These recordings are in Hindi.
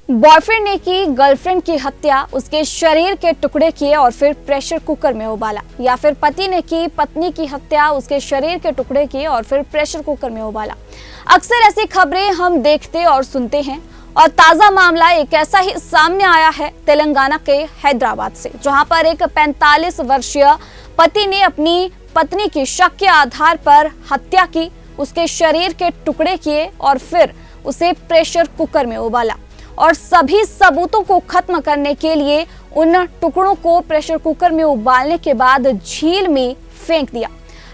बॉयफ्रेंड ने की गर्लफ्रेंड की हत्या, उसके शरीर के टुकड़े किए और फिर प्रेशर कुकर में उबाला। या फिर पति ने की पत्नी की हत्या, उसके शरीर के टुकड़े किए और फिर प्रेशर कुकर में उबाला। अक्सर ऐसी खबरें हम देखते और सुनते हैं और ताजा मामला एक ऐसा ही सामने आया है तेलंगाना के हैदराबाद से, जहां पर एक 45 वर्षीय पति ने अपनी पत्नी की शक के आधार पर हत्या की, उसके शरीर के टुकड़े किए और फिर उसे प्रेशर कुकर में उबाला और सभी सबूतों को खत्म करने के लिए उन टुकड़ों को प्रेशर कुकर में उबालने के बाद झील में फेंक दिया।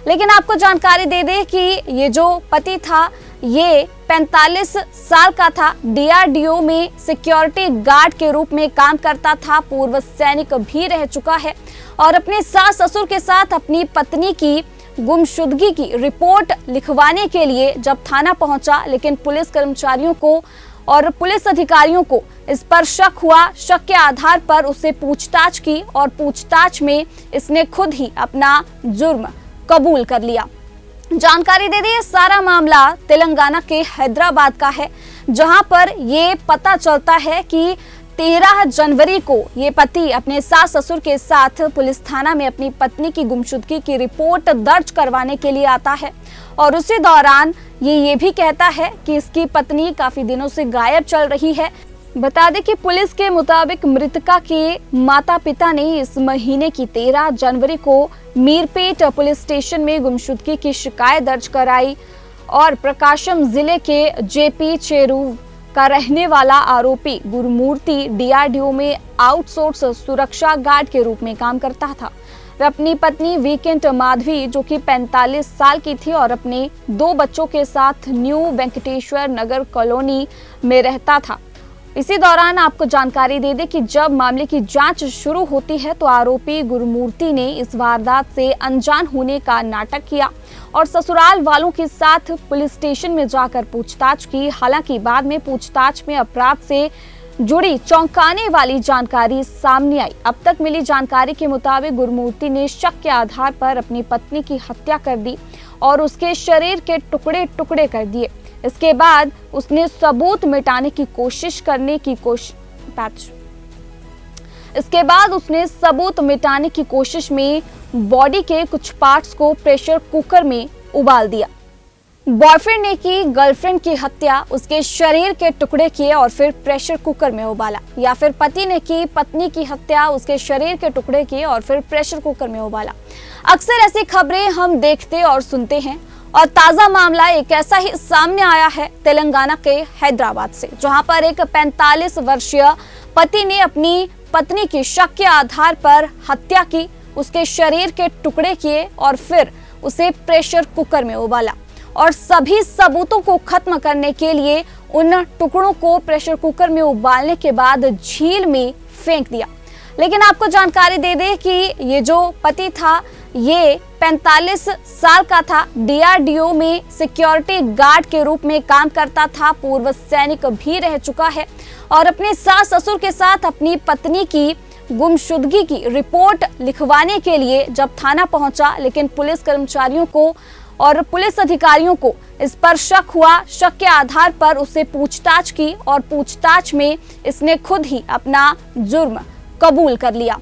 लेकिन आपको जानकारी दे दें कि ये जो पति था ये 45 साल का था, डीआरडीओ में सिक्योरिटी गार्ड के रूप में काम करता था, पूर्व सैनिक भी रह चुका है और अपने सास ससुर के साथ अपनी पत्नी की गुमशुदगी की रिपोर्ट लिखवाने के लिए जब थाना पहुंचा, लेकिन पुलिस कर्मचारियों को और पुलिस अधिकारियों को इस पर शक हुआ। शक के आधार पर उससे पूछताछ की और पूछताछ में इसने खुद ही अपना जुर्म कबूल कर लिया। जानकारी दे दी, सारा मामला तेलंगाना के हैदराबाद का है, जहां पर ये पता चलता है कि 13 जनवरी को ये पति अपने सास ससुर के साथ पुलिस थाना में अपनी पत्नी की गुमशुदगी की रिपोर्ट दर्ज करवाने के लिए आता है और उसी दौरान ये भी कहता है कि इसकी पत्नी काफी दिनों से गायब चल रही है। बता दें कि पुलिस के मुताबिक मृतका के माता पिता ने इस महीने की 13 जनवरी को मीरपेट पुलिस स्टेशन में गुमशुदगी की शिकायत दर्ज कराई और प्रकाशम जिले के जेपी चेरू का रहने वाला आरोपी गुरुमूर्ति डीआरडीओ में आउटसोर्स सुरक्षा गार्ड के रूप में काम करता था। वह अपनी पत्नी वीकेंड माधवी जो कि 45 साल की थी और अपने 2 बच्चों के साथ न्यू वेंकटेश्वर नगर कॉलोनी में रहता था। इसी दौरान आपको जानकारी दे दें कि जब मामले की जांच शुरू होती है तो आरोपी गुरुमूर्ति ने इस वारदात से अनजान होने का नाटक किया और ससुराल वालों के साथ पुलिस स्टेशन में जाकर पूछताछ की। हालांकि बाद में पूछताछ में अपराध से जुड़ी चौंकाने वाली जानकारी सामने आई। अब तक मिली जानकारी के मुताबिक गुरुमूर्ति ने शक के आधार पर अपनी पत्नी की हत्या कर दी और उसके शरीर के टुकड़े टुकड़े कर दिए। इसके बाद उसने सबूत मिटाने की कोशिश में बॉडी के कुछ पार्ट्स को प्रेशर कुकर में उबाल दिया। बॉयफ्रेंड ने की गर्लफ्रेंड की हत्या, उसके शरीर के टुकड़े किए और फिर प्रेशर कुकर में उबाला। या फिर पति ने की पत्नी की हत्या, उसके शरीर के टुकड़े किए और फिर प्रेशर कुकर में उबाला। अक्सर ऐसी खबरें हम देखते और सुनते हैं और ताजा मामला एक ऐसा ही सामने आया है तेलंगाना के हैदराबाद से, जहां पर एक 45 वर्षीय पति ने अपनी पत्नी की शक के आधार पर हत्या की, उसके शरीर के टुकड़े किए और फिर उसे प्रेशर कुकर में उबाला और सभी सबूतों को खत्म करने के लिए उन टुकड़ों को प्रेशर कुकर में उबालने के बाद झील में फेंक दिया। लेकिन आपको जानकारी दे दें कि ये जो पति था ये 45 साल का था, डीआरडीओ में सिक्योरिटी गार्ड के रूप में काम करता था, पूर्व सैनिक भी रह चुका है और अपने सास ससुर के साथ अपनी पत्नी की गुमशुदगी की रिपोर्ट लिखवाने के लिए जब थाना पहुंचा, लेकिन पुलिस कर्मचारियों को और पुलिस अधिकारियों को इस पर शक हुआ। शक के आधार पर उससे पूछताछ की और पूछताछ में इसने खुद ही अपना जुर्म कबूल कर लिया।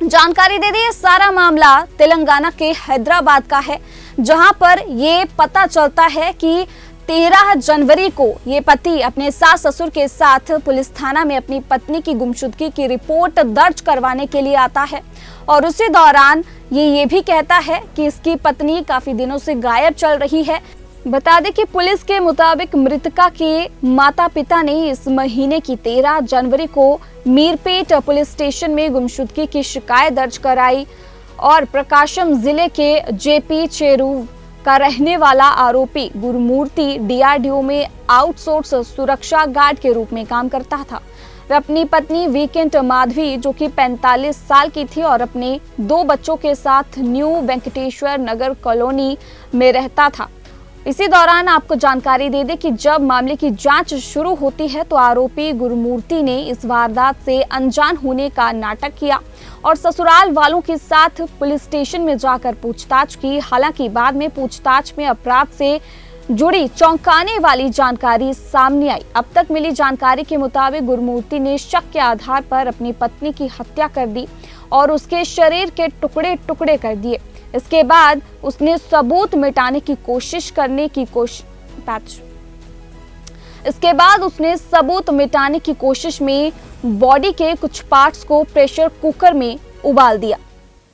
जानकारी दे दी, सारा मामला तेलंगाना के हैदराबाद का है, जहां पर ये पता चलता है कि 13 जनवरी को ये पति अपने सास ससुर के साथ पुलिस थाना में अपनी पत्नी की गुमशुदगी की रिपोर्ट दर्ज करवाने के लिए आता है और उसी दौरान ये भी कहता है कि इसकी पत्नी काफी दिनों से गायब चल रही है। बता दें कि पुलिस के मुताबिक मृतका के माता पिता ने इस महीने की 13 जनवरी को मीरपेट पुलिस स्टेशन में गुमशुदगी की शिकायत दर्ज कराई और प्रकाशम जिले के जेपी चेरू का रहने वाला आरोपी गुरुमूर्ति डीआरडीओ में आउटसोर्स सुरक्षा गार्ड के रूप में काम करता था। वह अपनी पत्नी वीकेंड माधवी जो कि 45 साल की थी और अपने 2 बच्चों के साथ न्यू वेंकटेश्वर नगर कॉलोनी में रहता था। इसी दौरान आपको जानकारी दे दें कि जब मामले की जांच शुरू होती है तो आरोपी गुरुमूर्ति ने इस वारदात से अनजान होने का नाटक किया और ससुराल वालों के साथ पुलिस स्टेशन में जाकर पूछताछ की। हालांकि बाद में पूछताछ में अपराध से जुड़ी चौंकाने वाली जानकारी सामने आई। अब तक मिली जानकारी के मुताबिक गुरमूर्ति ने शक के आधार पर अपनी पत्नी की हत्या कर दी और उसके शरीर के टुकड़े टुकड़े कर दिए। इसके बाद उसने सबूत मिटाने की कोशिश में बॉडी के कुछ पार्ट्स को प्रेशर कुकर में उबाल दिया।